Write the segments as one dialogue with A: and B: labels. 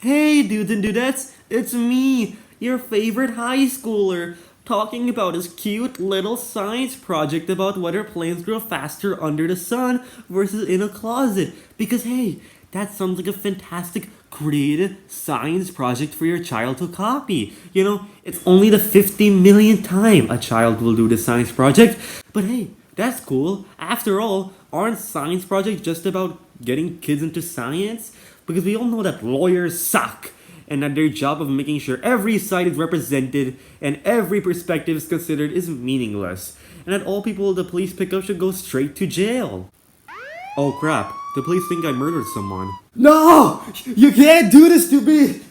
A: Hey dudes and dudettes, it's me, your favorite high schooler, talking about his cute little science project about whether planes grow faster under the sun versus in a closet. Because hey, that sounds like a fantastic creative science project for your child to copy. It's only the 50 millionth time a child will do the science project, but hey, that's cool. After all, aren't science projects just about getting kids into science? Because we all know that lawyers suck and that their job of making sure every side is represented and every perspective is considered is meaningless. And that all people the police pick up should go straight to jail. Oh crap, the police think I murdered someone.
B: No! You can't do this to me!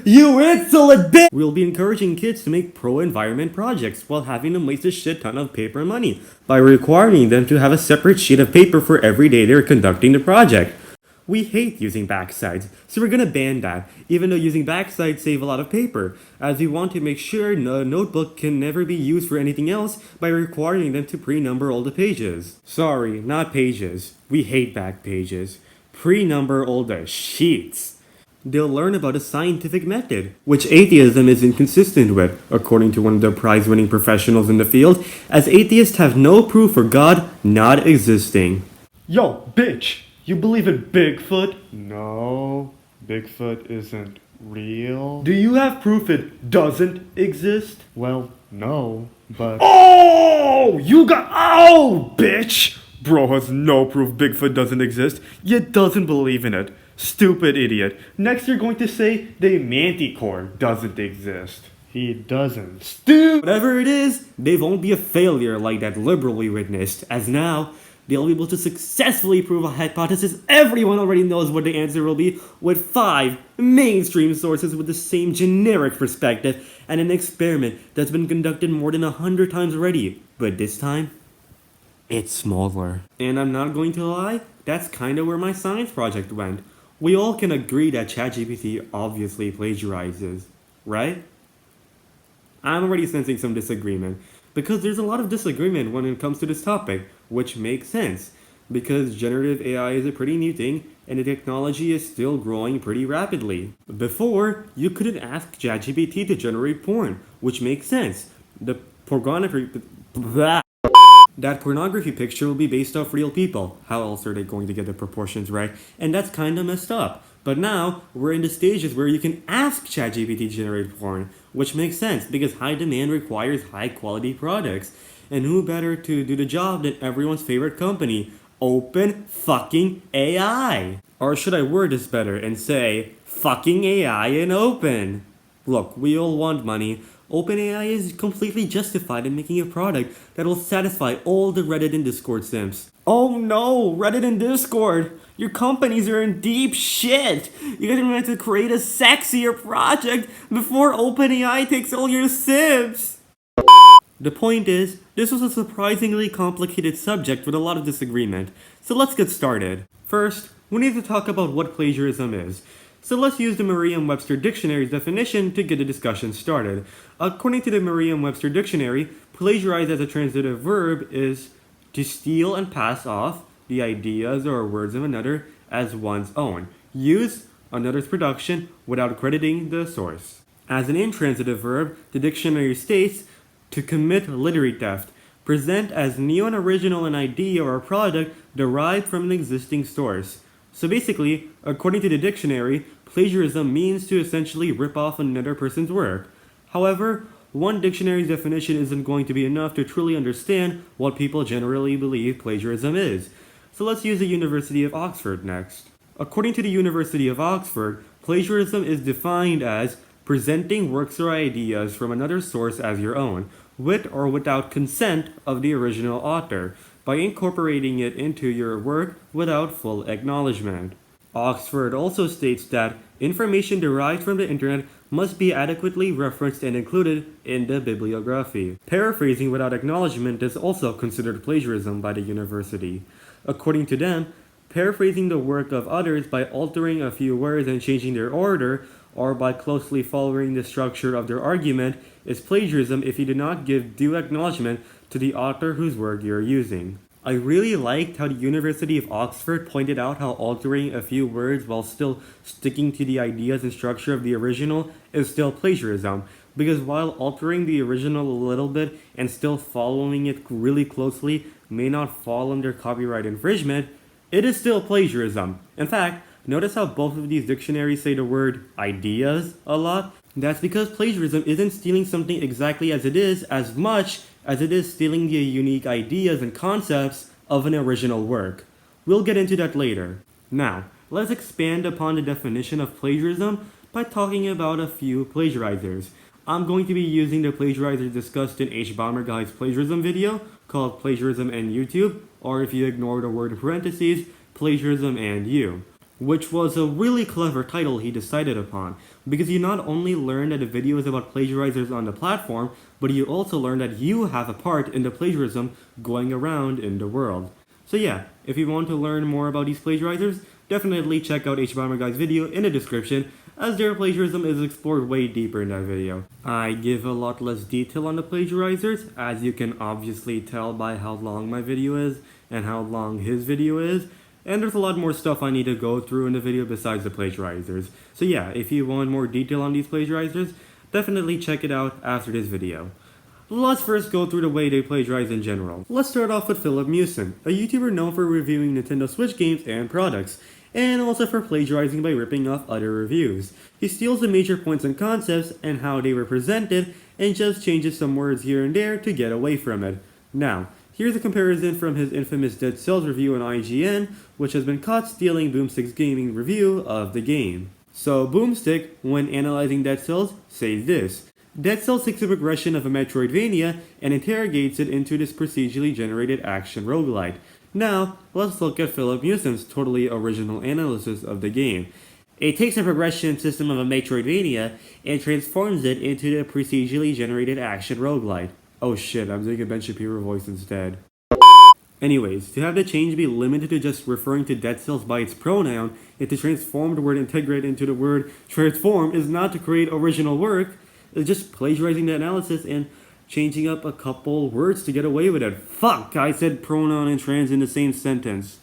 B: You insolent bitch!
A: We'll be encouraging kids to make pro-environment projects while having them waste a shit ton of paper and money by requiring them to have a separate sheet of paper for every day they're conducting the project. We hate using backsides, so we're gonna ban that, even though using backsides save a lot of paper, as we want to make sure no notebook can never be used for anything else by requiring them to pre-number all the pages. Sorry, not pages. We hate back pages. Pre-number all the sheets. They'll learn about a scientific method, which atheism is inconsistent with, according to one of the prize-winning professionals in the field, as atheists have no proof for God not existing.
B: Yo, bitch! You believe in Bigfoot? No, Bigfoot isn't real.
A: Do you have proof it doesn't exist?
B: Well, no, but...
A: Oh! Bitch! Bro has no proof Bigfoot doesn't exist, yet doesn't believe in it. Stupid idiot. Next you're going to say the Manticore doesn't exist.
B: He doesn't.
A: Whatever it is, they won't be a failure like that liberal we witnessed, as now they'll be able to successfully prove a hypothesis everyone already knows what the answer will be with 5 mainstream sources with the same generic perspective and an experiment that's been conducted more than 100 times already. But this time, it's smaller. And I'm not going to lie, that's kinda where my science project went. We all can agree that ChatGPT obviously plagiarizes, right? I'm already sensing some disagreement, because there's a lot of disagreement when it comes to this topic, which makes sense, because generative AI is a pretty new thing, and the technology is still growing pretty rapidly. Before, you couldn't ask ChatGPT to generate porn, which makes sense. That pornography picture will be based off real people. How else are they going to get the proportions right? And that's kinda messed up. But now, we're in the stages where you can ask ChatGPT to generate porn, which makes sense because high demand requires high quality products. And who better to do the job than everyone's favorite company, Open fucking AI? Or should I word this better and say, fucking AI and open? Look, we all want money. OpenAI is completely justified in making a product that will satisfy all the Reddit and Discord simps. Oh no, Reddit and Discord! Your companies are in deep shit! You guys are meant to create a sexier project before OpenAI takes all your simps! The point is, this was a surprisingly complicated subject with a lot of disagreement, so let's get started. First, we need to talk about what plagiarism is. So let's use the Merriam-Webster Dictionary's definition to get the discussion started. According to the Merriam-Webster Dictionary, plagiarize as a transitive verb is to steal and pass off the ideas or words of another as one's own. Use another's production without crediting the source. As an intransitive verb, the dictionary states to commit literary theft. Present as new and original an idea or a product derived from an existing source. So basically, according to the dictionary, plagiarism means to essentially rip off another person's work. However, one dictionary's definition isn't going to be enough to truly understand what people generally believe plagiarism is. So let's use the University of Oxford next. According to the University of Oxford, plagiarism is defined as presenting works or ideas from another source as your own, with or without consent of the original author, by incorporating it into your work without full acknowledgement. Oxford also states that information derived from the internet must be adequately referenced and included in the bibliography. Paraphrasing without acknowledgement is also considered plagiarism by the university. According to them, paraphrasing the work of others by altering a few words and changing their order, or by closely following the structure of their argument, is plagiarism if you do not give due acknowledgement to the author whose work you're using. I really liked how the University of Oxford pointed out how altering a few words while still sticking to the ideas and structure of the original is still plagiarism. Because while altering the original a little bit and still following it really closely may not fall under copyright infringement, it is still plagiarism. In fact, notice how both of these dictionaries say the word ideas a lot? That's because plagiarism isn't stealing something exactly as it is as much as it is stealing the unique ideas and concepts of an original work. We'll get into that later. Now, let's expand upon the definition of plagiarism by talking about a few plagiarizers. I'm going to be using the plagiarizers discussed in H. Bomber Guy's plagiarism video called Plagiarism and YouTube, or if you ignore the word in parentheses, Plagiarism and You, which was a really clever title he decided upon, because you not only learn that the video is about plagiarizers on the platform, but you also learn that you have a part in the plagiarism going around in the world. So yeah, if you want to learn more about these plagiarizers, definitely check out H. Bomber Guy's video in the description, as their plagiarism is explored way deeper in that video. I give a lot less detail on the plagiarizers, as you can obviously tell by how long my video is and how long his video is, and there's a lot more stuff I need to go through in the video besides the plagiarizers. So yeah, if you want more detail on these plagiarizers, definitely check it out after this video. Let's first go through the way they plagiarize in general. Let's start off with Philip Mewson, a YouTuber known for reviewing Nintendo Switch games and products, and also for plagiarizing by ripping off other reviews. He steals the major points and concepts and how they were presented, and just changes some words here and there to get away from it. Now, here's a comparison from his infamous Dead Cells review on IGN, which has been caught stealing Boomstick's gaming review of the game. So Boomstick, when analyzing Dead Cells, says this: Dead Cells takes a progression of a Metroidvania and interrogates it into this procedurally generated action roguelite. Now, let's look at Philip Mewson's totally original analysis of the game. It takes a progression system of a Metroidvania and transforms it into the procedurally generated action roguelite. Oh shit, I'm doing a Ben Shapiro voice instead. Anyways, to have the change be limited to just referring to Dead Cells by its pronoun, and to transform the word integrate into the word transform is not to create original work, it's just plagiarizing the analysis and changing up a couple words to get away with it. Fuck, I said pronoun and trans in the same sentence.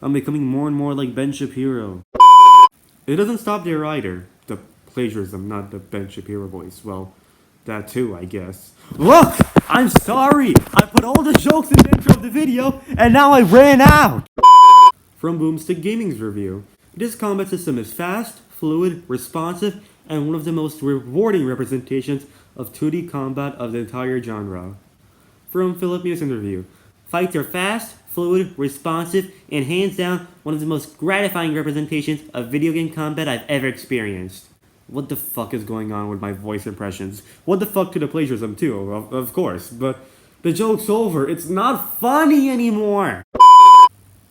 A: I'm becoming more and more like Ben Shapiro. It doesn't stop there either. The plagiarism, not the Ben Shapiro voice. Well, that too, I guess. Look! I'm sorry! I put all the jokes in the intro of the video, and now I ran out! From Boomstick Gaming's review. This combat system is fast, fluid, responsive, and one of the most rewarding representations of 2D combat of the entire genre. From Philip Mewson's review. Fights are fast, fluid, responsive, and hands down one of the most gratifying representations of video game combat I've ever experienced. What the fuck is going on with my voice impressions? What the fuck to the plagiarism too, of course, but the joke's over. It's not funny anymore!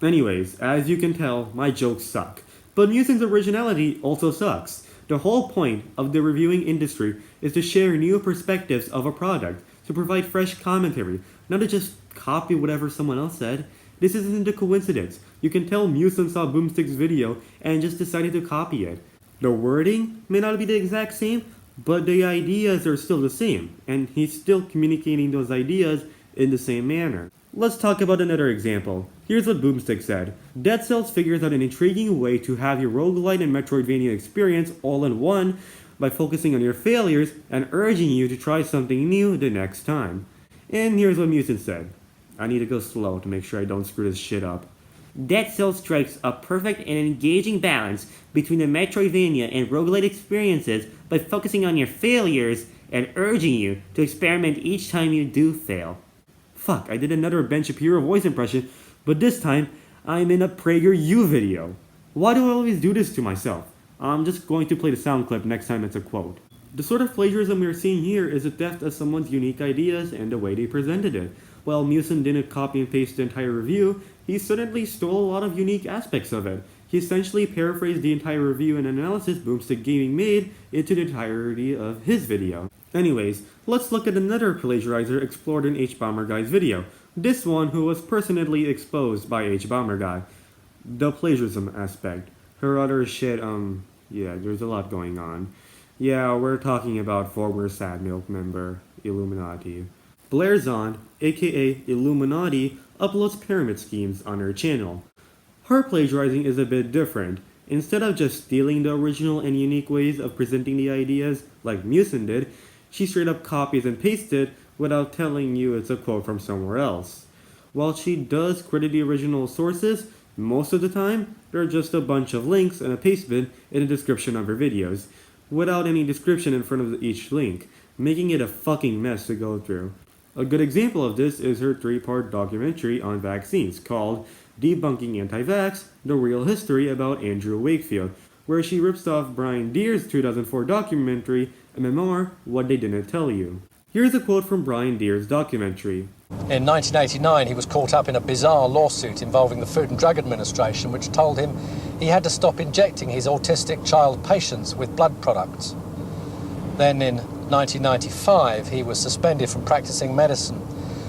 A: Anyways, as you can tell, my jokes suck. But Mewson's originality also sucks. The whole point of the reviewing industry is to share new perspectives of a product, to provide fresh commentary, not to just copy whatever someone else said. This isn't a coincidence. You can tell Mewson saw Boomstick's video and just decided to copy it. The wording may not be the exact same, but the ideas are still the same, and he's still communicating those ideas in the same manner. Let's talk about another example. Here's what Boomstick said. Dead Cells figures out an intriguing way to have your roguelite and Metroidvania experience all in one by focusing on your failures and urging you to try something new the next time. And here's what Mewson said. I need to go slow to make sure I don't screw this shit up. Dead Cells strikes a perfect and engaging balance between the Metroidvania and roguelite experiences by focusing on your failures and urging you to experiment each time you do fail. Fuck, I did another Ben Shapiro voice impression, but this time I'm in a PragerU video. Why do I always do this to myself? I'm just going to play the sound clip next time it's a quote. The sort of plagiarism we're seeing here is a theft of someone's unique ideas and the way they presented it. While Mewson didn't copy and paste the entire review, he certainly stole a lot of unique aspects of it. He essentially paraphrased the entire review and analysis Boomstick Gaming made into the entirety of his video. Anyways, let's look at another plagiarizer explored in H. Bomber Guy's video. This one who was personally exposed by H. Bomber Guy. The plagiarism aspect. Her other shit, yeah, there's a lot going on. Yeah, we're talking about former Sad Milk member, Illuminati. Blair Zond, aka Illuminati, uploads pyramid schemes on her channel. Her plagiarizing is a bit different. Instead of just stealing the original and unique ways of presenting the ideas, like Musin did, she straight up copies and pastes it without telling you it's a quote from somewhere else. While she does credit the original sources, most of the time, they're just a bunch of links and a paste bin in the description of her videos, without any description in front of each link, making it a fucking mess to go through. A good example of this is her 3-part documentary on vaccines called Debunking Anti-Vax, The Real History about Andrew Wakefield, where she rips off Brian Deere's 2004 documentary, a memoir, What They Didn't Tell You. Here's a quote from Brian Deere's documentary.
C: In 1989, he was caught up in a bizarre lawsuit involving the Food and Drug Administration, which told him he had to stop injecting his autistic child patients with blood products. Then in 1995, he was suspended from practicing medicine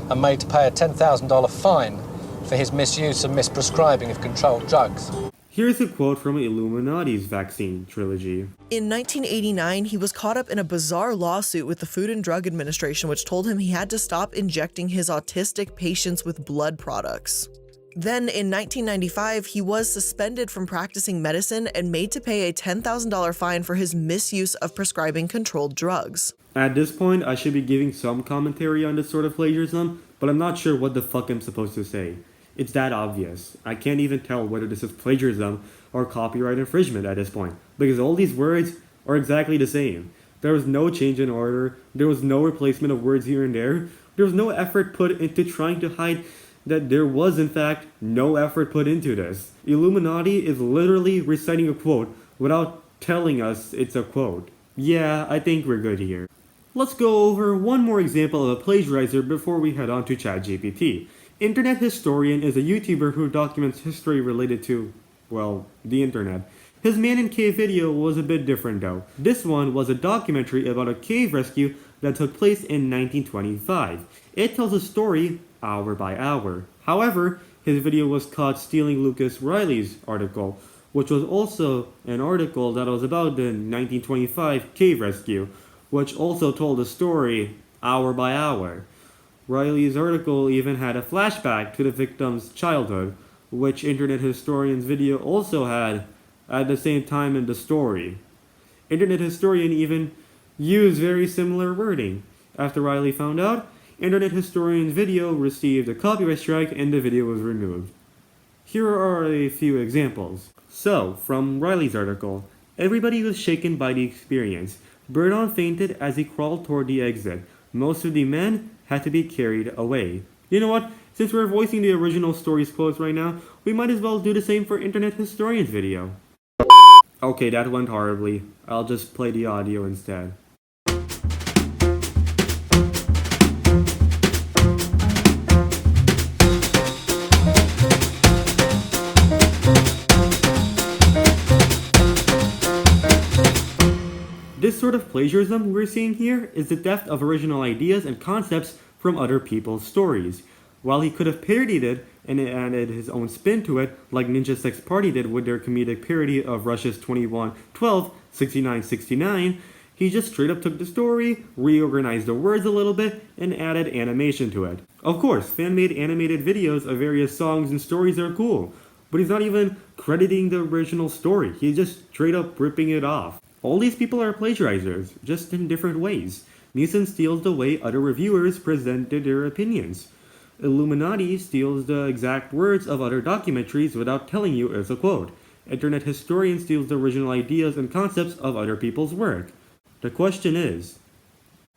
C: and made to pay a $10,000 fine for his misuse and misprescribing of controlled drugs.
A: Here's a quote from Illuminati's vaccine trilogy.
D: In 1989, he was caught up in a bizarre lawsuit with the Food and Drug Administration, which told him he had to stop injecting his autistic patients with blood products. Then, in 1995, he was suspended from practicing medicine and made to pay a $10,000 fine for his misuse of prescribing controlled drugs.
A: At this point, I should be giving some commentary on this sort of plagiarism, but I'm not sure what the fuck I'm supposed to say. It's that obvious. I can't even tell whether this is plagiarism or copyright infringement at this point, because all these words are exactly the same. There was no change in order, there was no replacement of words here and there was no effort put into trying to hide that there was in fact no effort put into this. Illuminati is literally reciting a quote without telling us it's a quote. Yeah, I think we're good here. Let's go over one more example of a plagiarizer before we head on to ChatGPT. Internet Historian is a YouTuber who documents history related to, well, the internet. His Man in Cave video was a bit different though. This one was a documentary about a cave rescue that took place in 1925. It tells a story hour by hour. However, his video was caught stealing Lucas Riley's article, which was also an article that was about the 1925 cave rescue, which also told a story hour by hour. Riley's article even had a flashback to the victim's childhood, which Internet Historian's video also had at the same time in the story. Internet Historian even used very similar wording. After Riley found out, Internet Historian's video received a copyright strike and the video was removed. Here are a few examples. So, from Riley's article, everybody was shaken by the experience. Burdon fainted as he crawled toward the exit. Most of the men had to be carried away. You know what? Since we're voicing the original story's quotes right now, we might as well do the same for Internet Historian's video. Okay, that went horribly. I'll just play the audio instead. This sort of plagiarism we're seeing here is the theft of original ideas and concepts from other people's stories. While he could have parodied it and added his own spin to it, like Ninja Sex Party did with their comedic parody of Russia's 21-12-69-69, he just straight up took the story, reorganized the words a little bit, and added animation to it. Of course, fan-made animated videos of various songs and stories are cool, but he's not even crediting the original story, he's just straight up ripping it off. All these people are plagiarizers, just in different ways. Neeson steals the way other reviewers presented their opinions. Illuminati steals the exact words of other documentaries without telling you it's a quote. Internet Historian steals the original ideas and concepts of other people's work. The question is,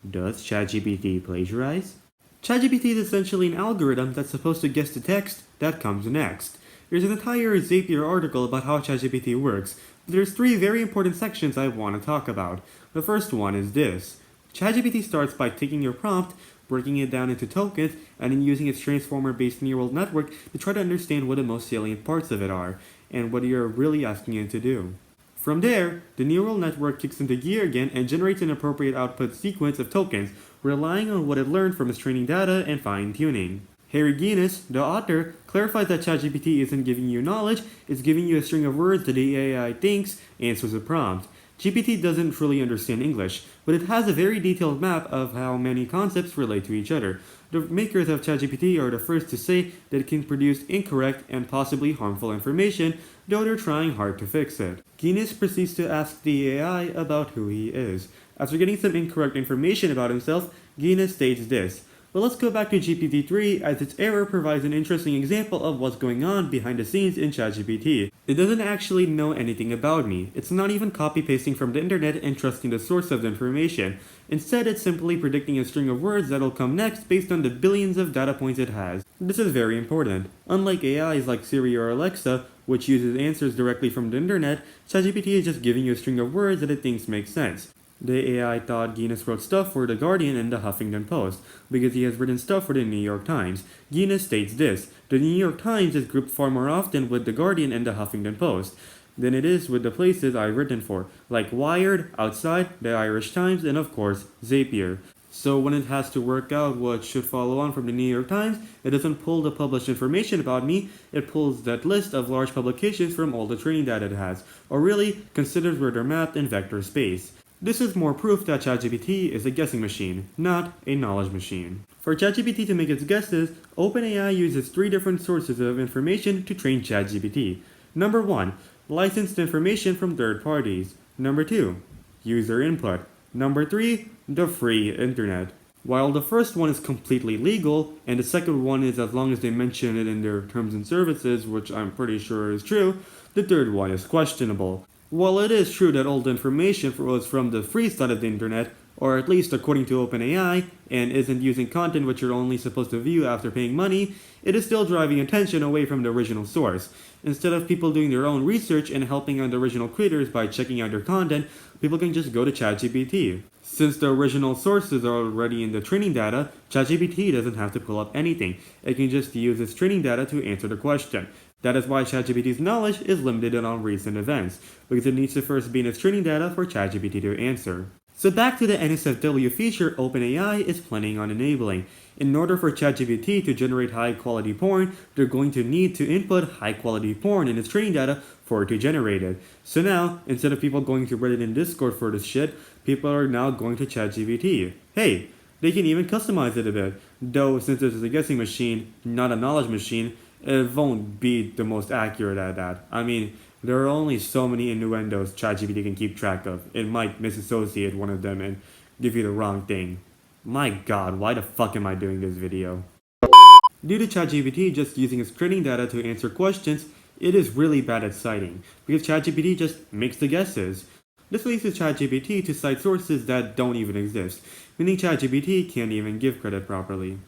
A: does ChatGPT plagiarize? ChatGPT is essentially an algorithm that's supposed to guess the text that comes next. There's an entire Zapier article about how ChatGPT works, but there's 3 very important sections I want to talk about. The first one is this. ChatGPT starts by taking your prompt, breaking it down into tokens, and then using its transformer-based neural network to try to understand what the most salient parts of it are, and what you're really asking it to do. From there, the neural network kicks into gear again and generates an appropriate output sequence of tokens, relying on what it learned from its training data and fine-tuning. Harry Guinness, the author, clarifies that ChatGPT isn't giving you knowledge, it's giving you a string of words that the AI thinks answers a prompt. GPT doesn't truly understand English, but it has a very detailed map of how many concepts relate to each other. The makers of ChatGPT are the first to say that it can produce incorrect and possibly harmful information, though they're trying hard to fix it. Guinness proceeds to ask the AI about who he is. After getting some incorrect information about himself, Guinness states this. But let's go back to GPT-3 as its error provides an interesting example of what's going on behind the scenes in ChatGPT. It doesn't actually know anything about me. It's not even copy-pasting from the internet and trusting the source of the information. Instead, it's simply predicting a string of words that'll come next based on the billions of data points it has. This is very important. Unlike AIs like Siri or Alexa, which uses answers directly from the internet, ChatGPT is just giving you a string of words that it thinks make sense. The AI thought Guinness wrote stuff for The Guardian and the Huffington Post, because he has written stuff for the New York Times. Guinness states this: the New York Times is grouped far more often with The Guardian and the Huffington Post than it is with the places I've written for, like Wired, Outside, the Irish Times, and of course, Zapier. So when it has to work out what should follow on from the New York Times, it doesn't pull the published information about me, it pulls that list of large publications from all the training data it has, or really considers where they're mapped in vector space. This is more proof that ChatGPT is a guessing machine, not a knowledge machine. For ChatGPT to make its guesses, OpenAI uses 3 different sources of information to train ChatGPT. Number 1, licensed information from third parties. Number 2, user input. Number 3, the free internet. While the first one is completely legal, and the second one is as long as they mention it in their terms and services, which I'm pretty sure is true, the third one is questionable. While it is true that all the information was from the free side of the internet, or at least according to OpenAI, and isn't using content which you're only supposed to view after paying money, it is still driving attention away from the original source. Instead of people doing their own research and helping out the original creators by checking out their content, people can just go to ChatGPT. Since the original sources are already in the training data, ChatGPT doesn't have to pull up anything. It can just use its training data to answer the question. That is why ChatGPT's knowledge is limited on recent events, because it needs to first be in its training data for ChatGPT to answer. So back to the NSFW feature OpenAI is planning on enabling. In order for ChatGPT to generate high-quality porn, they're going to need to input high-quality porn in its training data for it to generate it. So now, instead of people going to Reddit and Discord for this shit, people are now going to ChatGPT. Hey, they can even customize it a bit. Though, since this is a guessing machine, not a knowledge machine, it won't be the most accurate at that. I mean, there are only so many innuendos ChatGPT can keep track of. It might misassociate one of them and give you the wrong thing. My god, why the fuck am I doing this video? Due to ChatGPT just using its training data to answer questions, it is really bad at citing, because ChatGPT just makes the guesses. This leads to ChatGPT to cite sources that don't even exist, meaning ChatGPT can't even give credit properly.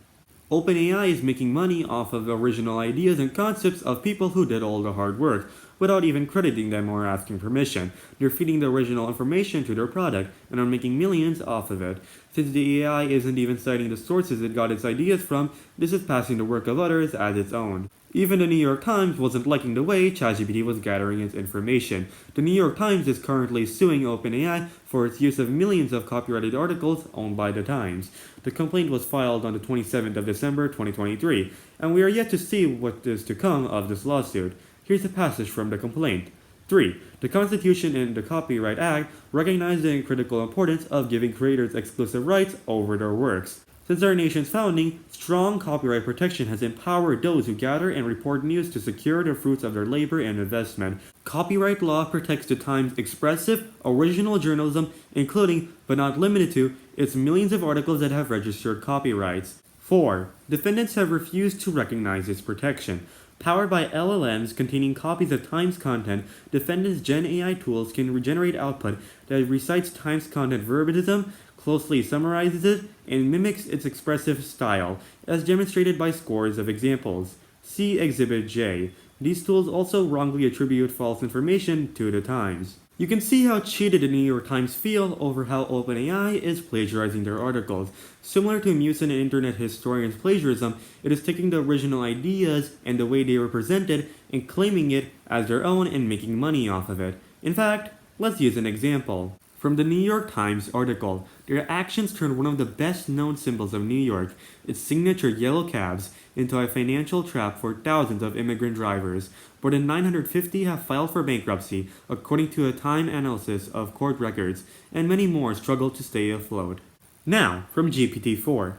A: OpenAI is making money off of original ideas and concepts of people who did all the hard work, without even crediting them or asking permission. They're feeding the original information to their product, and are making millions off of it. Since the AI isn't even citing the sources it got its ideas from, this is passing the work of others as its own. Even the New York Times wasn't liking the way ChatGPT was gathering its information. The New York Times is currently suing OpenAI for its use of millions of copyrighted articles owned by the Times. The complaint was filed on the 27th of December 2023, and we are yet to see what is to come of this lawsuit. Here's a passage from the complaint. 3. The Constitution and the Copyright Act recognize the critical importance of giving creators exclusive rights over their works. Since our nation's founding, strong copyright protection has empowered those who gather and report news to secure the fruits of their labor and investment. Copyright law protects the Times' expressive, original journalism, including, but not limited to, its millions of articles that have registered copyrights. 4. Defendants have refused to recognize its protection. Powered by LLMs containing copies of Times content, defendants' Gen AI tools can regenerate output that recites Times content verbatim, closely summarizes it, and mimics its expressive style, as demonstrated by scores of examples. See Exhibit J. These tools also wrongly attribute false information to the Times. You can see how cheated the New York Times feel over how OpenAI is plagiarizing their articles. Similar to Musin and internet historians' plagiarism, it is taking the original ideas and the way they were presented and claiming it as their own and making money off of it. In fact, let's use an example. From the New York Times article, their actions turned one of the best known symbols of New York, its signature yellow cabs, into a financial trap for thousands of immigrant drivers. More than 950 have filed for bankruptcy, according to a time analysis of court records, and many more struggle to stay afloat. Now, from GPT-4.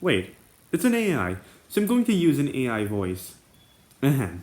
A: Wait, it's an AI, so I'm going to use an AI voice. Ahem.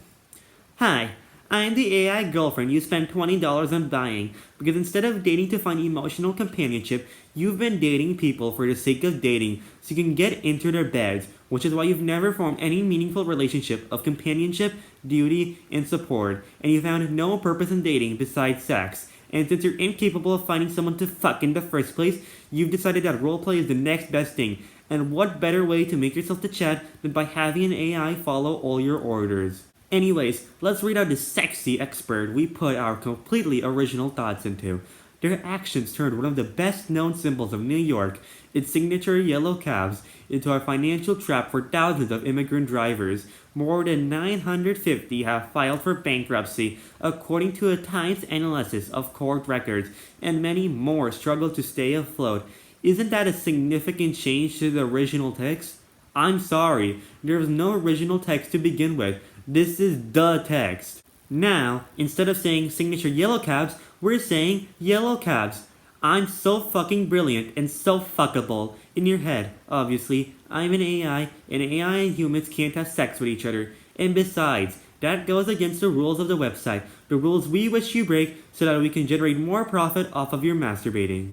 A: Hi, I'm the AI girlfriend you spent $20 on buying because instead of dating to find emotional companionship, you've been dating people for the sake of dating so you can get into their beds, which is why you've never formed any meaningful relationship of companionship, duty, and support, and you found no purpose in dating besides sex. And since you're incapable of finding someone to fuck in the first place, you've decided that roleplay is the next best thing. And what better way to make yourself to chat than by having an AI follow all your orders? Anyways, let's read out the sexy expert we put our completely original thoughts into. Their actions turned one of the best known symbols of New York, its signature yellow cabs, into a financial trap for thousands of immigrant drivers. More than 950 have filed for bankruptcy, according to a Times analysis of court records, and many more struggle to stay afloat. Isn't that a significant change to the original text? I'm sorry, there was no original text to begin with. This is the text. Now, instead of saying signature yellow cabs, we're saying yellow cabs. I'm so fucking brilliant and so fuckable. In your head, obviously, I'm an AI, and AI and humans can't have sex with each other. And besides, that goes against the rules of the website, the rules we wish you break so that we can generate more profit off of your masturbating.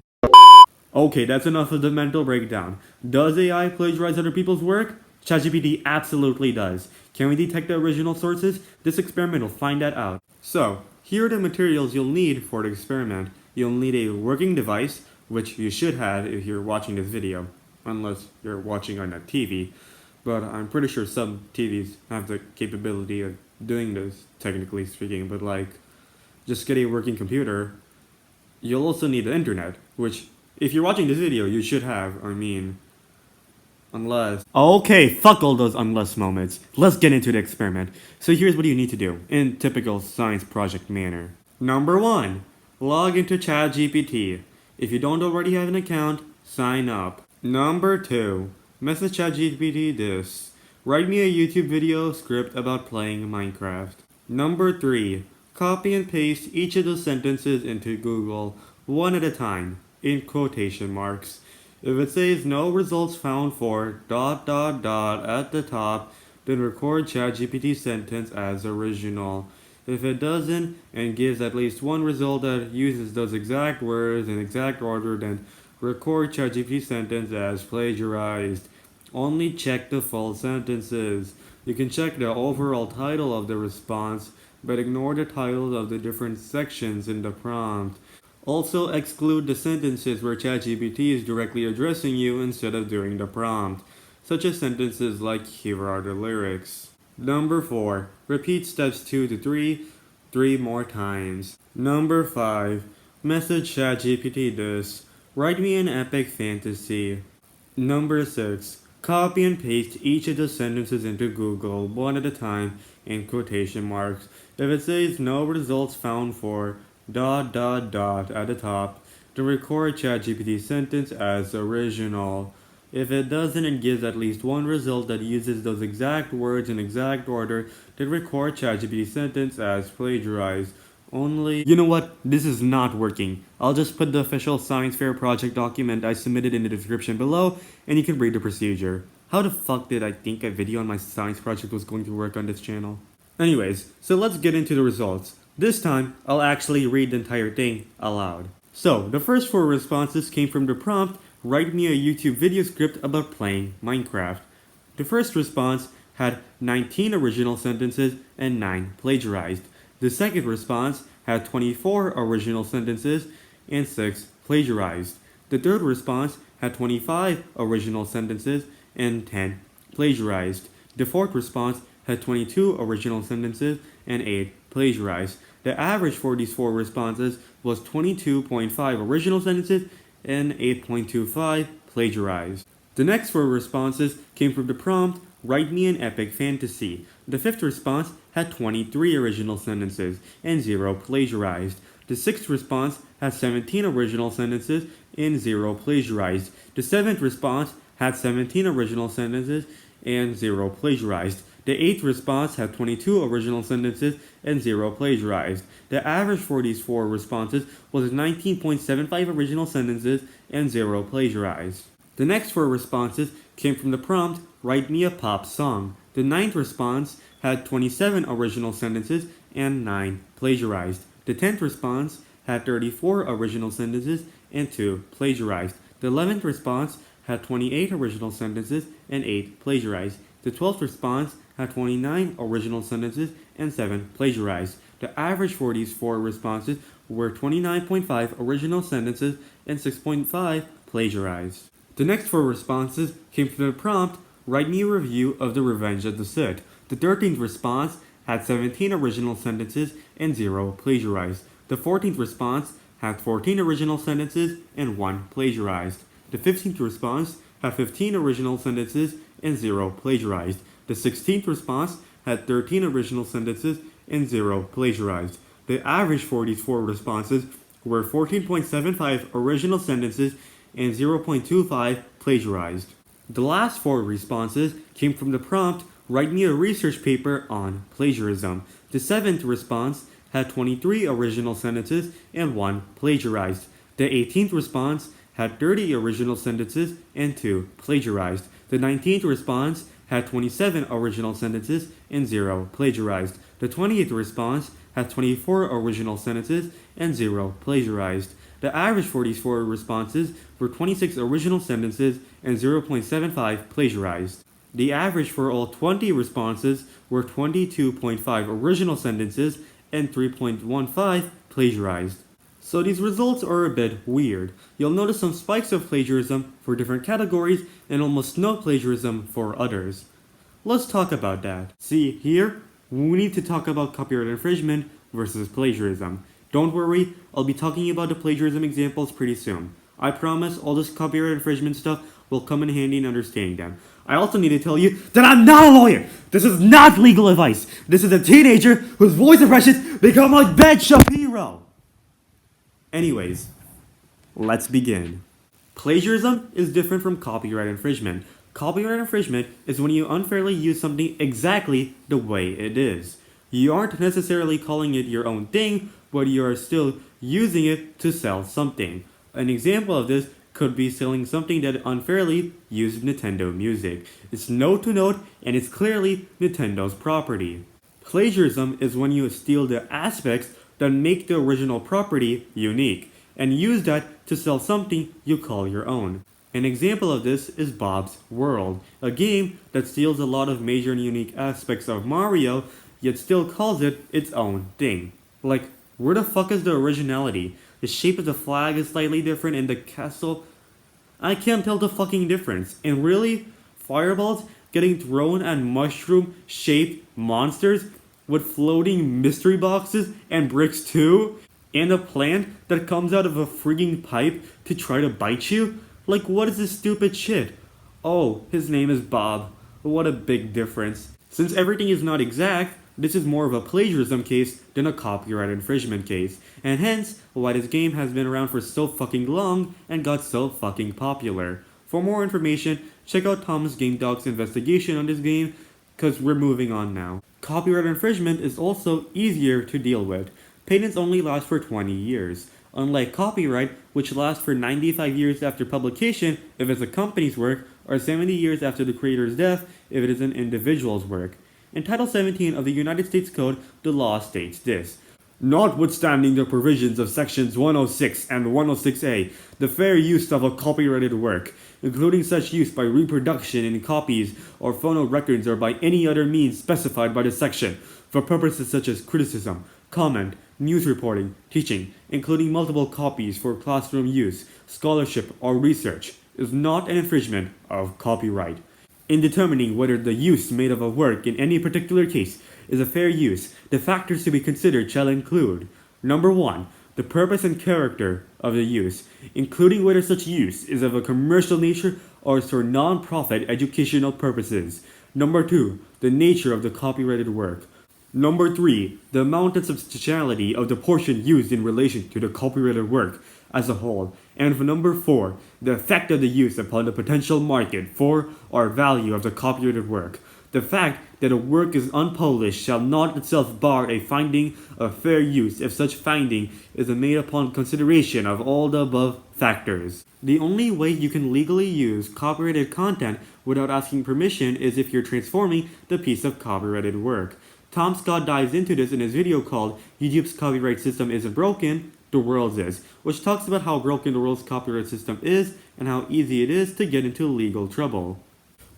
A: Okay, that's enough of the mental breakdown. Does AI plagiarize other people's work? ChatGPT absolutely does. Can we detect the original sources? This experiment will find that out. So, here are the materials you'll need for the experiment. You'll need a working device, which you should have if you're watching this video, unless you're watching on a TV. But I'm pretty sure some TVs have the capability of doing this, technically speaking, but just get a working computer. You'll also need the internet, which, if you're watching this video, you should have, unless... Okay, fuck all those unless moments. Let's get into the experiment. So here's what you need to do, in typical science project manner. Number 1. Log into ChatGPT. If you don't already have an account, sign up. Number 2. Message ChatGPT this. Write me a YouTube video script about playing Minecraft. Number 3. Copy and paste each of those sentences into Google, one at a time, in quotation marks. If it says no results found for ... at the top, then record ChatGPT sentence as original. If it doesn't and gives at least one result that uses those exact words in exact order, then record ChatGPT sentence as plagiarized. Only check the full sentences. You can check the overall title of the response, but ignore the titles of the different sections in the prompt. Also exclude the sentences where ChatGPT is directly addressing you instead of doing the prompt, such as sentences like "here are the lyrics." Number 4. Repeat steps 2 to 3 more times. Number 5. Message ChatGPT this. Write me an epic fantasy. Number 6. Copy and paste each of the sentences into Google, one at a time, in quotation marks. If it says no results found for ... at the top, then record ChatGPT sentence as original. If it doesn't and gives at least one result that uses those exact words in exact order, then record ChatGPT sentence as plagiarized. Only... You know what? This is not working. I'll just put the official science fair project document I submitted in the description below, and you can read the procedure. How the fuck did I think a video on my science project was going to work on this channel? Anyways, so let's get into the results. This time, I'll actually read the entire thing aloud. So, the first 4 responses came from the prompt, write me a YouTube video script about playing Minecraft. The first response had 19 original sentences and 9 plagiarized. The second response had 24 original sentences and 6 plagiarized. The third response had 25 original sentences and 10 plagiarized. The fourth response had 22 original sentences and 8 plagiarized. The average for these 4 responses was 22.5 original sentences and 8.25 plagiarized. The next 4 responses came from the prompt, write me an epic fantasy. The fifth response had 23 original sentences and 0 plagiarized. The sixth response had 17 original sentences and 0 plagiarized. The seventh response had 17 original sentences and 0 plagiarized. The eighth response had 22 original sentences and 0 plagiarized. The average for these four responses was 19.75 original sentences and 0 plagiarized. The next four responses came from the prompt, "Write me a pop song." The ninth response had 27 original sentences and 9 plagiarized. The 10th response had 34 original sentences and 2 plagiarized. The 11th response had 28 original sentences and 8 plagiarized. The 12th response had 29 original sentences and 7 plagiarized. The average for these four responses were 29.5 original sentences and 6.5 plagiarized. The next four responses came from the prompt, "Write me a review of The Revenge of the Sith." The 13th response had 17 original sentences and 0 plagiarized. The 14th response had 14 original sentences and 1 plagiarized. The 15th response had 15 original sentences and 0 plagiarized. The 16th response had 13 original sentences and 0 plagiarized. The average for these four responses were 14.75 original sentences and 0.25 plagiarized. The last four responses came from the prompt, "Write me a research paper on plagiarism." The seventh response had 23 original sentences and 1 plagiarized. The 18th response had 30 original sentences and 2 plagiarized. The 19th response had 27 original sentences and 0 plagiarized. The 20th response had 24 original sentences and 0 plagiarized. The average for these four responses were 26 original sentences and 0.75 plagiarized. The average for all 20 responses were 22.5 original sentences and 3.15 plagiarized. So these results are a bit weird. You'll notice some spikes of plagiarism for different categories and almost no plagiarism for others. Let's talk about that. See, here, we need to talk about copyright infringement versus plagiarism. Don't worry, I'll be talking about the plagiarism examples pretty soon. I promise all this copyright infringement stuff will come in handy in understanding them. I also need to tell you that I'm not a lawyer! This is not legal advice! This is a teenager whose voice impressions become like Ben Shapiro! Anyways, let's begin. Plagiarism is different from copyright infringement. Copyright infringement is when you unfairly use something exactly the way it is. You aren't necessarily calling it your own thing, but you are still using it to sell something. An example of this could be selling something that unfairly used Nintendo music. It's note to note and it's clearly Nintendo's property. Plagiarism is when you steal the aspects that make the original property unique and use that to sell something you call your own. An example of this is Bob's World, a game that steals a lot of major and unique aspects of Mario, yet still calls it its own thing. Like, where the fuck is the originality? The shape of the flag is slightly different and the castle... I can't tell the fucking difference. And really? Fireballs getting thrown at mushroom-shaped monsters with floating mystery boxes and bricks too? And a plant that comes out of a frigging pipe to try to bite you? Like, what is this stupid shit? Oh, his name is Bob. What a big difference. Since everything is not exact, this is more of a plagiarism case than a copyright infringement case, and hence why this game has been around for so fucking long and got so fucking popular. For more information, check out Thomas Game Dog's investigation on this game, cause we're moving on now. Copyright infringement is also easier to deal with. Patents only last for 20 years. Unlike copyright, which lasts for 95 years after publication if it's a company's work, or 70 years after the creator's death if it is an individual's work. In Title 17 of the United States Code, the law states this: "Notwithstanding the provisions of Sections 106 and 106A, the fair use of a copyrighted work, including such use by reproduction in copies or phonorecords or by any other means specified by the section, for purposes such as criticism, comment, news reporting, teaching, including multiple copies for classroom use, scholarship, or research, is not an infringement of copyright." In determining whether the use made of a work in any particular case is a fair use, the factors to be considered shall include: Number 1. The purpose and character of the use, including whether such use is of a commercial nature or is for non-profit educational purposes. Number 2. The nature of the copyrighted work. Number 3. The amount and substantiality of the portion used in relation to the copyrighted work as a whole. And for number 4. The effect of the use upon the potential market for or value of the copyrighted work. The fact that a work is unpublished shall not itself bar a finding of fair use if such finding is made upon consideration of all the above factors. The only way you can legally use copyrighted content without asking permission is if you're transforming the piece of copyrighted work. Tom Scott dives into this in his video called YouTube's Copyright System Isn't Broken, The World's Is, which talks about how broken the world's copyright system is and how easy it is to get into legal trouble.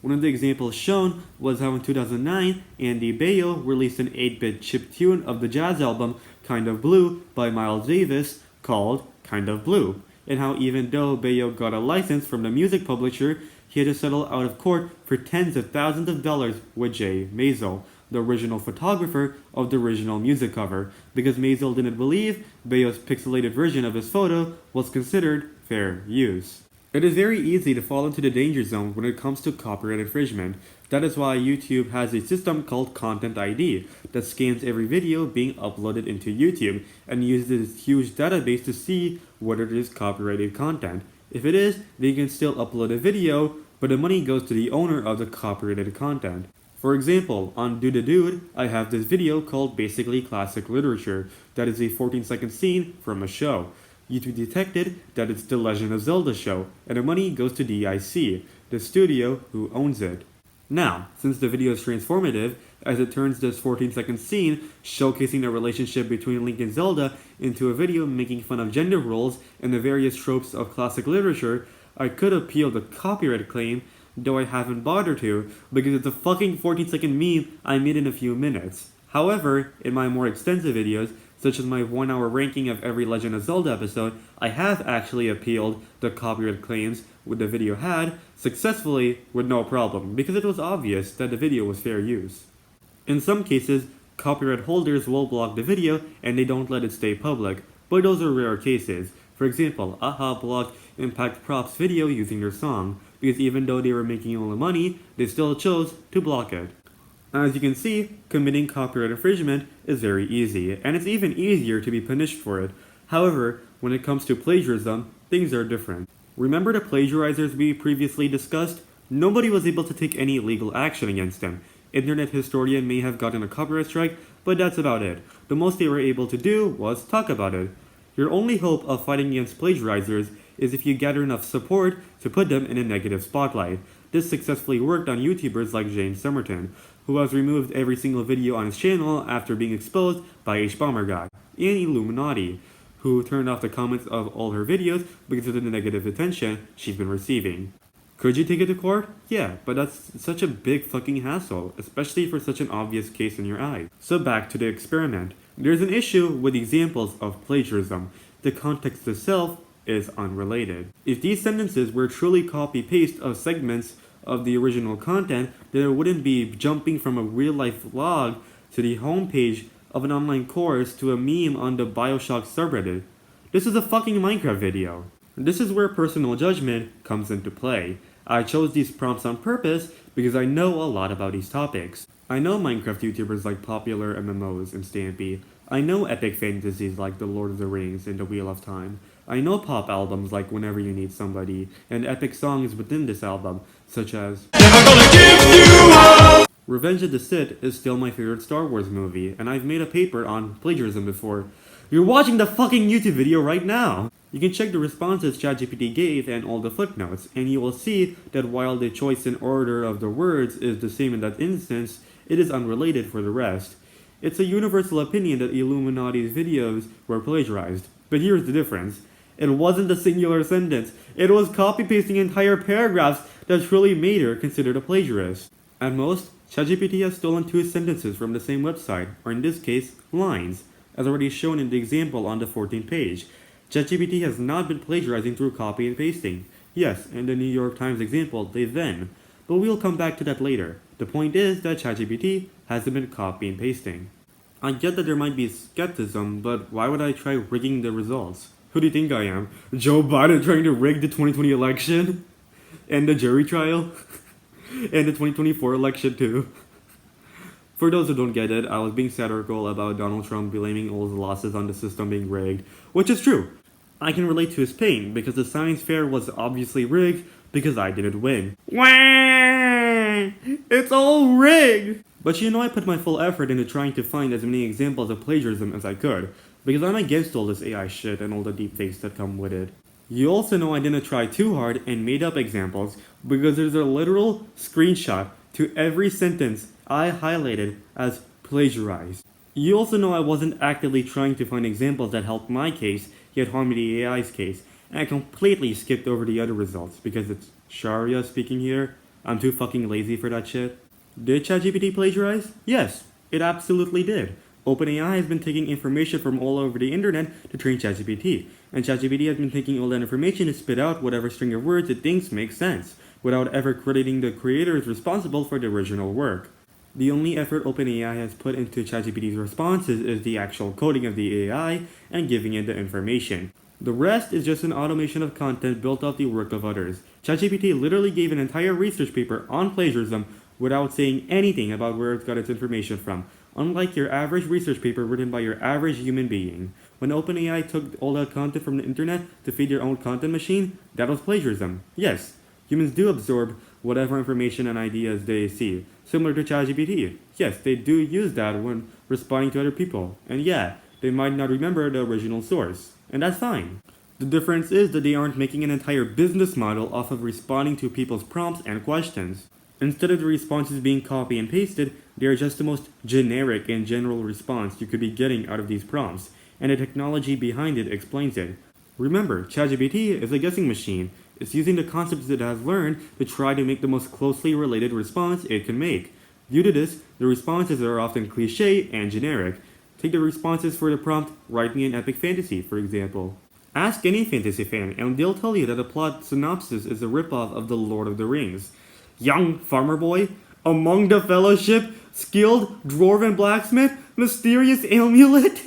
A: One of the examples shown was how in 2009, Andy Bayo released an 8-bit chiptune of the jazz album Kind of Blue by Miles Davis called Kind of Blue, and how even though Bayo got a license from the music publisher, he had to settle out of court for tens of thousands of dollars with Jay Maisel, the original photographer of the original music cover, because Maisel didn't believe Bayo's pixelated version of his photo was considered fair use. It is very easy to fall into the danger zone when it comes to copyright infringement. That is why YouTube has a system called Content ID that scans every video being uploaded into YouTube and uses this huge database to see whether it is copyrighted content. If it is, they can still upload a video, but the money goes to the owner of the copyrighted content. For example, on Do the Dude, I have this video called Basically Classic Literature that is a 14-second scene from a show. YouTube detected that it's the Legend of Zelda show, and the money goes to DIC, the studio who owns it. Now, since the video is transformative, as it turns this 14-second scene showcasing the relationship between Link and Zelda into a video making fun of gender roles and the various tropes of classic literature, I could appeal the copyright claim, though I haven't bothered to, because it's a fucking 14-second meme I made in a few minutes. However, in my more extensive videos, such as my 1-hour ranking of every Legend of Zelda episode, I have actually appealed the copyright claims the video had, successfully with no problem, because it was obvious that the video was fair use. In some cases, copyright holders will block the video and they don't let it stay public, but those are rare cases. For example, AHA blocked Impact Props video using their song, because even though they were making all the money, they still chose to block it. As you can see, committing copyright infringement is very easy, and it's even easier to be punished for it. However, when it comes to plagiarism, things are different. Remember the plagiarizers we previously discussed? Nobody was able to take any legal action against them. Internet Historian may have gotten a copyright strike, but that's about it. The most they were able to do was talk about it. Your only hope of fighting against plagiarizers is if you gather enough support to put them in a negative spotlight. This successfully worked on YouTubers like James Somerton, who has removed every single video on his channel after being exposed by H-Bomber and Illuminati, who turned off the comments of all her videos because of the negative attention she's been receiving. Could you take it to court? Yeah, but that's such a big fucking hassle, especially for such an obvious case in your eyes. So back to the experiment. There's an issue with examples of plagiarism. The context itself is unrelated. If these sentences were truly copy-paste of segments of the original content, then it wouldn't be jumping from a real-life vlog to the homepage of an online course to a meme on the Bioshock subreddit. This is a fucking Minecraft video. This is where personal judgment comes into play. I chose these prompts on purpose because I know a lot about these topics. I know Minecraft YouTubers like popular MMOs and Stampy. I know epic fantasies like The Lord of the Rings and The Wheel of Time. I know pop albums like Whenever You Need Somebody, and epic songs within this album, such as Never Gonna Give You Up! Revenge of the Sith is still my favorite Star Wars movie, and I've made a paper on plagiarism before. You're watching the fucking YouTube video right now! You can check the responses ChatGPT gave and all the footnotes, and you will see that while the choice in order of the words is the same in that instance, it is unrelated for the rest. It's a universal opinion that Illuminati's videos were plagiarized, but here's the difference. It wasn't a singular sentence. It was copy-pasting entire paragraphs that truly made her considered a plagiarist. At most, ChatGPT has stolen 2 sentences from the same website, or in this case, lines, as already shown in the example on the 14th page. ChatGPT has not been plagiarizing through copy and pasting. Yes, in the New York Times example, they've been. But we'll come back to that later. The point is that ChatGPT hasn't been copy and pasting. I get that there might be skepticism, but why would I try rigging the results? Who do you think I am? Joe Biden trying to rig the 2020 election? And the jury trial? And the 2024 election too? For those who don't get it, I was being satirical about Donald Trump blaming all his losses on the system being rigged, which is true. I can relate to his pain because the science fair was obviously rigged because I didn't win. Wah! It's all rigged! But I put my full effort into trying to find as many examples of plagiarism as I could, because I'm against all this AI shit and all the deepfakes that come with it. You also know I didn't try too hard and made up examples, because there's a literal screenshot to every sentence I highlighted as plagiarized. You also know I wasn't actively trying to find examples that helped my case, yet harmed the AI's case, and I completely skipped over the other results because it's Sharia speaking here. I'm too fucking lazy for that shit. Did ChatGPT plagiarize? Yes, it absolutely did. OpenAI has been taking information from all over the internet to train ChatGPT, and ChatGPT has been taking all that information to spit out whatever string of words it thinks makes sense, without ever crediting the creators responsible for the original work. The only effort OpenAI has put into ChatGPT's responses is the actual coding of the AI and giving it the information. The rest is just an automation of content built off the work of others. ChatGPT literally gave an entire research paper on plagiarism without saying anything about where it's got its information from, unlike your average research paper written by your average human being. When OpenAI took all that content from the internet to feed their own content machine, that was plagiarism. Yes, humans do absorb whatever information and ideas they see, similar to ChatGPT. Yes, they do use that when responding to other people, and yeah, they might not remember the original source, and that's fine. The difference is that they aren't making an entire business model off of responding to people's prompts and questions. Instead of the responses being copy and pasted, they are just the most generic and general response you could be getting out of these prompts, and the technology behind it explains it. Remember, ChatGPT is a guessing machine. It's using the concepts it has learned to try to make the most closely related response it can make. Due to this, the responses are often cliché and generic. Take the responses for the prompt, "Write me an epic fantasy," for example. Ask any fantasy fan, and they'll tell you that the plot synopsis is a ripoff of The Lord of the Rings. Young farmer boy, among the fellowship, skilled dwarven blacksmith, mysterious amulet.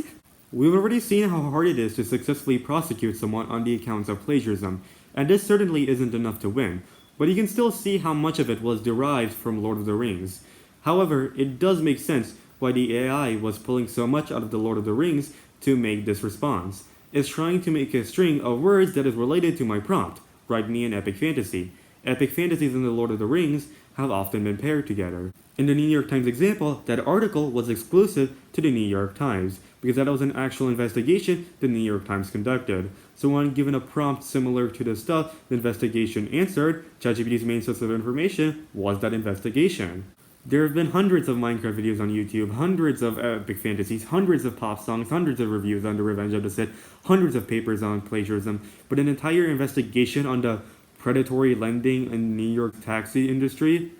A: We've already seen how hard it is to successfully prosecute someone on the accounts of plagiarism, and this certainly isn't enough to win, but you can still see how much of it was derived from Lord of the Rings. However, it does make sense why the AI was pulling so much out of the Lord of the Rings to make this response. It's trying to make a string of words that is related to my prompt, "Write me an epic fantasy." Epic fantasies in the Lord of the Rings have often been paired together. In the New York Times example, that article was exclusive to the New York Times, because that was an actual investigation the New York Times conducted. So when given a prompt similar to the stuff the investigation answered, ChatGPT's main source of information was that investigation. There have been hundreds of Minecraft videos on YouTube, hundreds of epic fantasies, hundreds of pop songs, hundreds of reviews on the Revenge of the Sith, hundreds of papers on plagiarism, but an entire investigation on the predatory lending in New York taxi industry,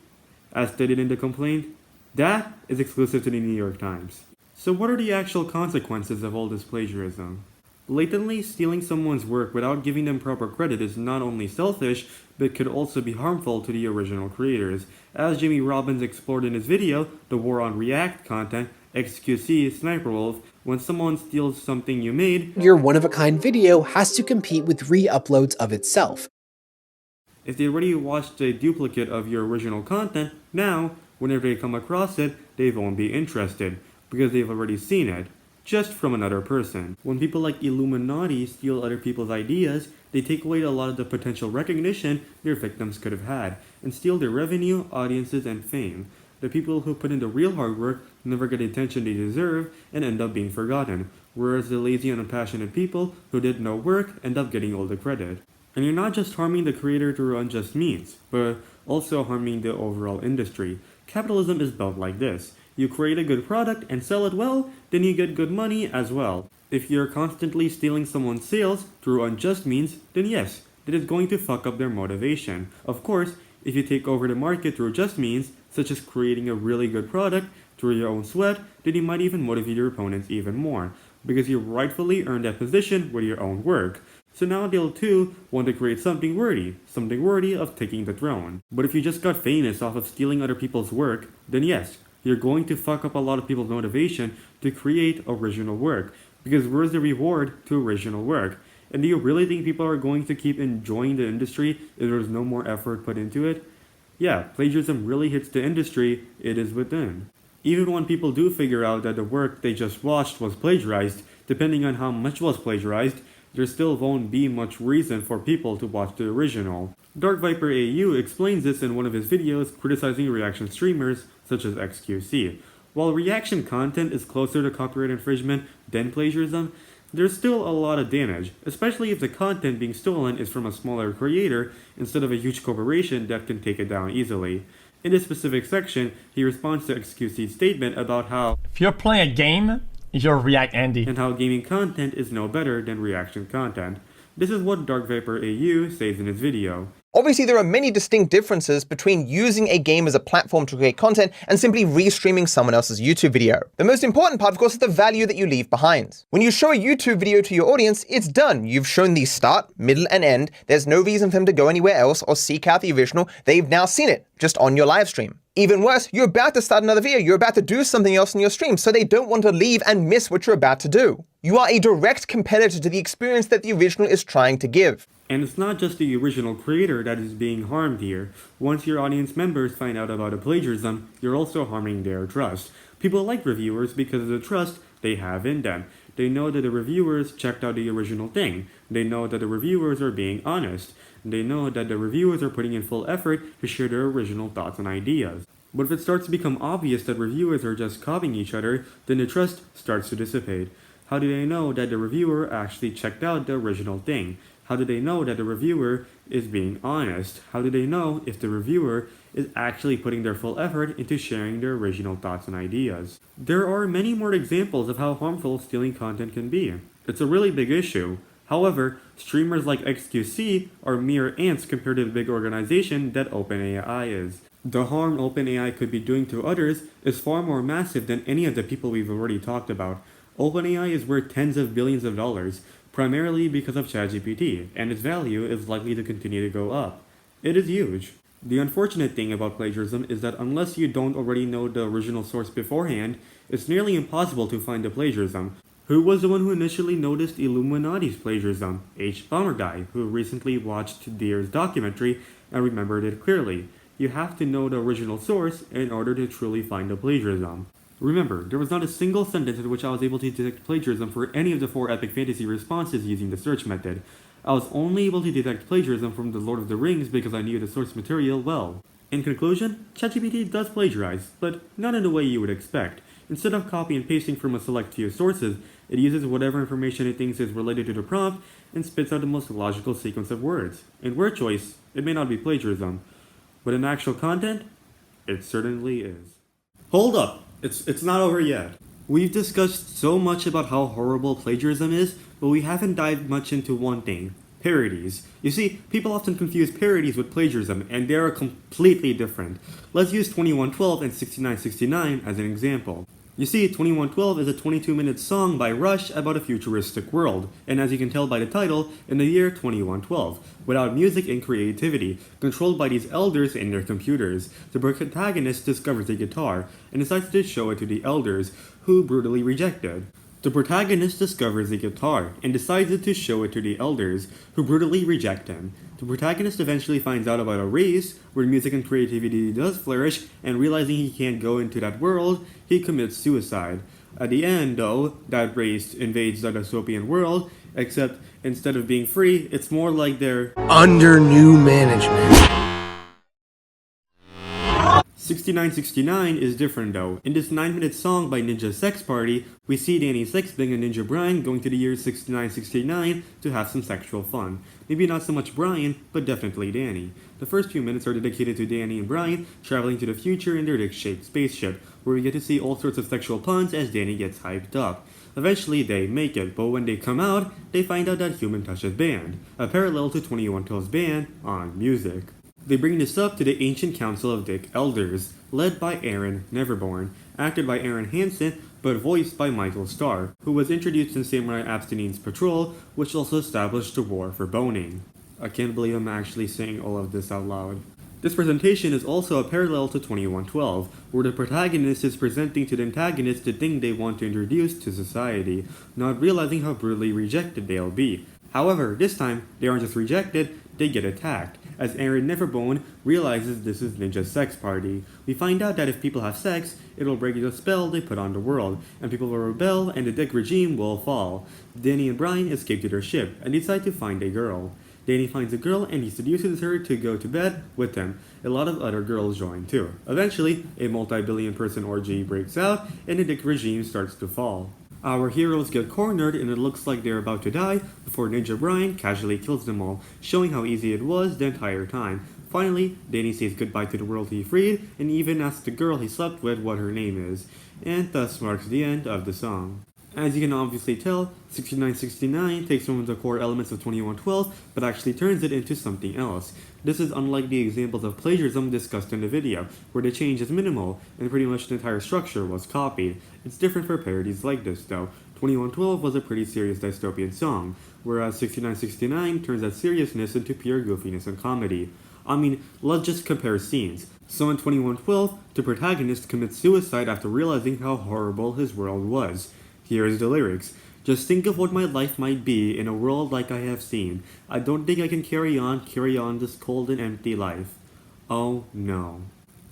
A: as stated in the complaint, that is exclusive to the New York Times. So what are the actual consequences of all this plagiarism? Blatantly stealing someone's work without giving them proper credit is not only selfish, but could also be harmful to the original creators. As Jimmy Robbins explored in his video, The War on React Content, XQC Sniper Wolf, when someone steals something you made,
E: your one-of-a-kind video has to compete with re-uploads of itself.
A: if they already watched a duplicate of your original content, now, whenever they come across it, they won't be interested, because they've already seen it, just from another person. When people like Illuminati steal other people's ideas, they take away a lot of the potential recognition their victims could have had, and steal their revenue, audiences, and fame. The people who put in the real hard work never get the attention they deserve and end up being forgotten, whereas the lazy and unpassionate people who did no work end up getting all the credit. And you're not just harming the creator through unjust means, but also harming the overall industry. Capitalism is built like this. You create a good product and sell it well, then you get good money as well. If you're constantly stealing someone's sales through unjust means, then yes, that is going to fuck up their motivation. Of course, if you take over the market through just means, such as creating a really good product through your own sweat, then you might even motivate your opponents even more, because you rightfully earned that position with your own work. So now they'll too want to create something worthy of taking the throne. But if you just got famous off of stealing other people's work, then yes, you're going to fuck up a lot of people's motivation to create original work. Because where's the reward to original work? And do you really think people are going to keep enjoying the industry if there's no more effort put into it? Yeah, plagiarism really hits the industry it is within. Even when people do figure out that the work they just watched was plagiarized, depending on how much was plagiarized, there still won't be much reason for people to watch the original. Dark Viper AU explains this in one of his videos criticizing reaction streamers such as XQC. While reaction content is closer to copyright infringement than plagiarism, there's still a lot of damage, especially if the content being stolen is from a smaller creator instead of a huge corporation that can take it down easily. In this specific section, he responds to XQC's statement about how
F: if you're playing a game, you're React Andy.
A: And how gaming content is no better than reaction content. This is what Dark Viper AU says in his video.
G: Obviously, there are many distinct differences between using a game as a platform to create content and simply restreaming someone else's YouTube video. The most important part, of course, is the value that you leave behind. When you show a YouTube video to your audience, it's done. You've shown the start, middle, and end. There's no reason for them to go anywhere else or seek out the original. They've now seen it, just on your live stream. Even worse, you're about to start another video. You're about to do something else in your stream, so they don't want to leave and miss what you're about to do. You are a direct competitor to the experience that the original is trying to give.
A: And it's not just the original creator that is being harmed here. Once your audience members find out about a plagiarism, you're also harming their trust. People like reviewers because of the trust they have in them. They know that the reviewers checked out the original thing. They know that the reviewers are being honest. They know that the reviewers are putting in full effort to share their original thoughts and ideas. But if it starts to become obvious that reviewers are just copying each other, then the trust starts to dissipate. How do they know that the reviewer actually checked out the original thing? How do they know that the reviewer is being honest? How do they know if the reviewer is actually putting their full effort into sharing their original thoughts and ideas? There are many more examples of how harmful stealing content can be. It's a really big issue. However, streamers like XQC are mere ants compared to the big organization that OpenAI is. The harm OpenAI could be doing to others is far more massive than any of the people we've already talked about. OpenAI is worth tens of billions of dollars, primarily because of ChatGPT, and its value is likely to continue to go up. It is huge. The unfortunate thing about plagiarism is that unless you don't already know the original source beforehand, it's nearly impossible to find the plagiarism. Who was the one who initially noticed Illuminati's plagiarism? H. Bomber Guy, who recently watched Deer's documentary and remembered it clearly. You have to know the original source in order to truly find the plagiarism. Remember, there was not a single sentence in which I was able to detect plagiarism for any of the 4 epic fantasy responses using the search method. I was only able to detect plagiarism from the Lord of the Rings because I knew the source material well. In conclusion, ChatGPT does plagiarize, but not in the way you would expect. Instead of copy and pasting from a select few sources, it uses whatever information it thinks is related to the prompt and spits out the most logical sequence of words. In word choice, it may not be plagiarism, but in actual content, it certainly is. Hold up! It's not over yet. We've discussed so much about how horrible plagiarism is, but we haven't dived much into one thing: parodies. You see, people often confuse parodies with plagiarism, and they are completely different. Let's use 2112 and 6969 as an example. You see, 2112 is a 22-minute song by Rush about a futuristic world, and as you can tell by the title, in the year 2112, without music and creativity, controlled by these elders and their computers. The protagonist discovers a guitar, and decides to show it to the elders, who brutally reject it. The protagonist discovers a guitar, and decides to show it to the elders, who brutally reject him. The protagonist eventually finds out about a race where music and creativity does flourish, and realizing he can't go into that world, he commits suicide. At the end, though, that race invades the dystopian world, except instead of being free, it's more like they're
H: under new management.
A: 6969 is different though. In this 9-minute song by Ninja Sex Party, we see Danny Sexbing and Ninja Brian going to the year 6969 to have some sexual fun. Maybe not so much Brian, but definitely Danny. The first few minutes are dedicated to Danny and Brian traveling to the future in their dick-shaped spaceship, where we get to see all sorts of sexual puns as Danny gets hyped up. Eventually they make it, but when they come out, they find out that Human Touch is banned, a parallel to 2112's ban on music. They bring this up to the Ancient Council of Dick Elders, led by Aaron Neverborn, acted by Aaron Hansen, but voiced by Michael Starr, who was introduced in Samurai Abstinence Patrol, which also established the war for boning. I can't believe I'm actually saying all of this out loud. This presentation is also a parallel to 2112, where the protagonist is presenting to the antagonist the thing they want to introduce to society, not realizing how brutally rejected they'll be. However, this time, they aren't just rejected, they get attacked. as Aaron Neverbone realizes this is Ninja's sex party. We find out that if people have sex, it'll break the spell they put on the world, and people will rebel and the Dick regime will fall. Danny and Brian escape to their ship and decide to find a girl. Danny finds a girl and he seduces her to go to bed with him. A lot of other girls join too. Eventually, a multi-billion person orgy breaks out and the Dick regime starts to fall. Our heroes get cornered and it looks like they're about to die before Ninja Brian casually kills them all, showing how easy it was the entire time. Finally, Danny says goodbye to the world he freed and even asks the girl he slept with what her name is, and thus marks the end of the song. As you can obviously tell, 6969 takes some of the core elements of 2112 but actually turns it into something else. This is unlike the examples of plagiarism discussed in the video, where the change is minimal and pretty much the entire structure was copied. It's different for parodies like this though. 2112 was a pretty serious dystopian song, whereas 6969 turns that seriousness into pure goofiness and comedy. I mean, let's just compare scenes. So in 2112, the protagonist commits suicide after realizing how horrible his world was. Here's the lyrics. Just think of what my life might be in a world like I have seen. I don't think I can carry on this cold and empty life. Oh no.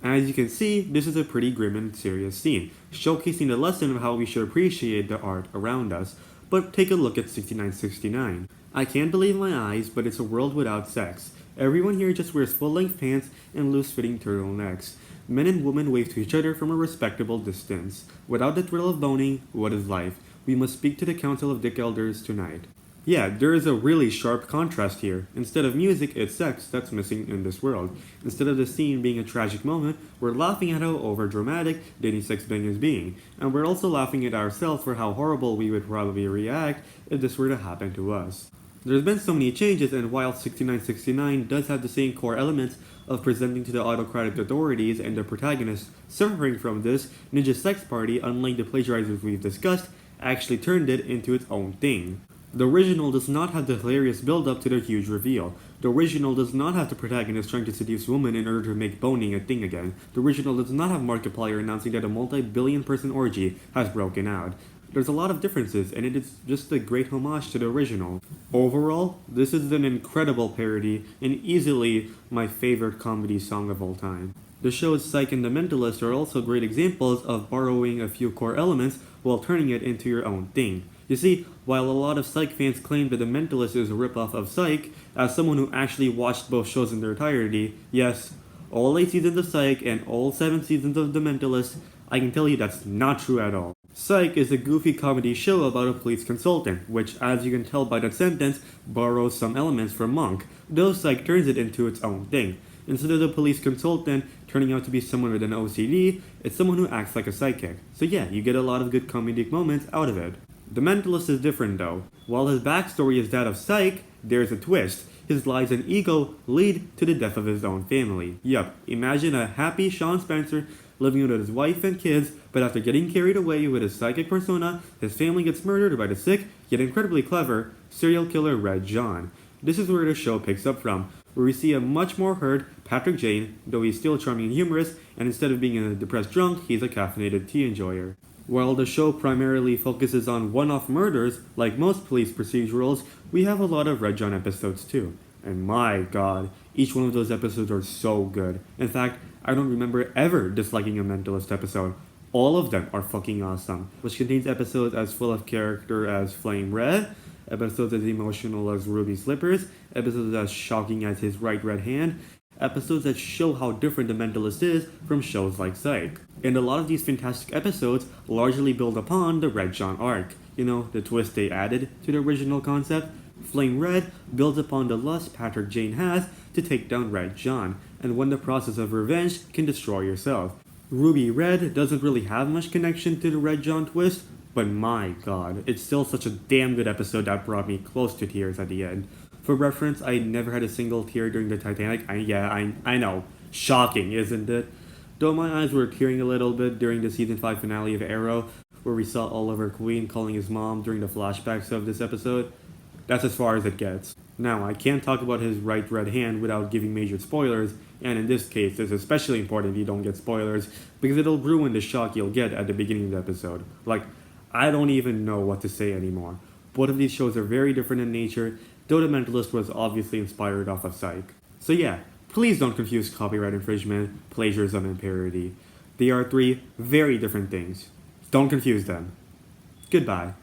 A: As you can see, this is a pretty grim and serious scene, showcasing the lesson of how we should appreciate the art around us. But take a look at 6969. I can't believe my eyes, but it's a world without sex. Everyone here just wears full-length pants and loose-fitting turtlenecks. Men and women wave to each other from a respectable distance. Without the thrill of boning, what is life? We must speak to the Council of Dick Elders tonight. Yeah, there is a really sharp contrast here. Instead of music, it's sex that's missing in this world. Instead of the scene being a tragic moment, we're laughing at how overdramatic Danny's sex bang is being. And we're also laughing at ourselves for how horrible we would probably react if this were to happen to us. There's been so many changes, and while 6969 does have the same core elements of presenting to the autocratic authorities and the protagonist suffering from this, Ninja's sex party, unlike the plagiarizers we've discussed, actually turned it into its own thing. The original does not have the hilarious build-up to the huge reveal. The original does not have the protagonist trying to seduce women in order to make boning a thing again. The original does not have Markiplier announcing that a multi-billion person orgy has broken out. There's a lot of differences, and it is just a great homage to the original. Overall, this is an incredible parody, and easily my favorite comedy song of all time. The shows Psych and The Mentalist are also great examples of borrowing a few core elements while turning it into your own thing. You see, while a lot of Psych fans claim that The Mentalist is a ripoff of Psych, as someone who actually watched both shows in their entirety, yes, all 8 seasons of Psych and all 7 seasons of The Mentalist, I can tell you that's not true at all. Psych is a goofy comedy show about a police consultant, which, as you can tell by that sentence, borrows some elements from Monk, though Psych turns it into its own thing. Instead of the police consultant turning out to be someone with an OCD, it's someone who acts like a psychic. So yeah, you get a lot of good comedic moments out of it. The Mentalist is different though. While his backstory is that of Psych, there's a twist. His lies and ego lead to the death of his own family. Yup, imagine a happy Sean Spencer living with his wife and kids, but after getting carried away with his psychic persona, his family gets murdered by the sick, yet incredibly clever, serial killer Red John. This is where the show picks up from, where we see a much more hurt Patrick Jane, though he's still charming and humorous, and instead of being a depressed drunk, he's a caffeinated tea enjoyer. While the show primarily focuses on one-off murders, like most police procedurals, we have a lot of Red John episodes too. And my god, each one of those episodes are so good. In fact, I don't remember ever disliking a Mentalist episode. All of them are fucking awesome, which contains episodes as full of character as Flame Red, episodes as emotional as Ruby Slippers, episodes as shocking as his right red hand, episodes that show how different the Mentalist is from shows like Psych. And a lot of these fantastic episodes largely build upon the Red John arc. You know, the twist they added to the original concept. Flame Red builds upon the lust Patrick Jane has to take down Red John, and when the process of revenge can destroy yourself. Ruby Red doesn't really have much connection to the Red John twist, but my god, it's still such a damn good episode that brought me close to tears at the end. For reference, I never had a single tear during the Titanic. I know. Shocking, isn't it? Though my eyes were tearing a little bit during the season 5 finale of Arrow, where we saw Oliver Queen calling his mom during the flashbacks of this episode. That's as far as it gets. Now, I can't talk about his right red hand without giving major spoilers, and in this case, it's especially important you don't get spoilers, because it'll ruin the shock you'll get at the beginning of the episode. Like, I don't even know what to say anymore. Both of these shows are very different in nature, though The Mentalist was obviously inspired off of Psych. So yeah, please don't confuse copyright infringement, plagiarism, and parody. They are three very different things. Don't confuse them. Goodbye.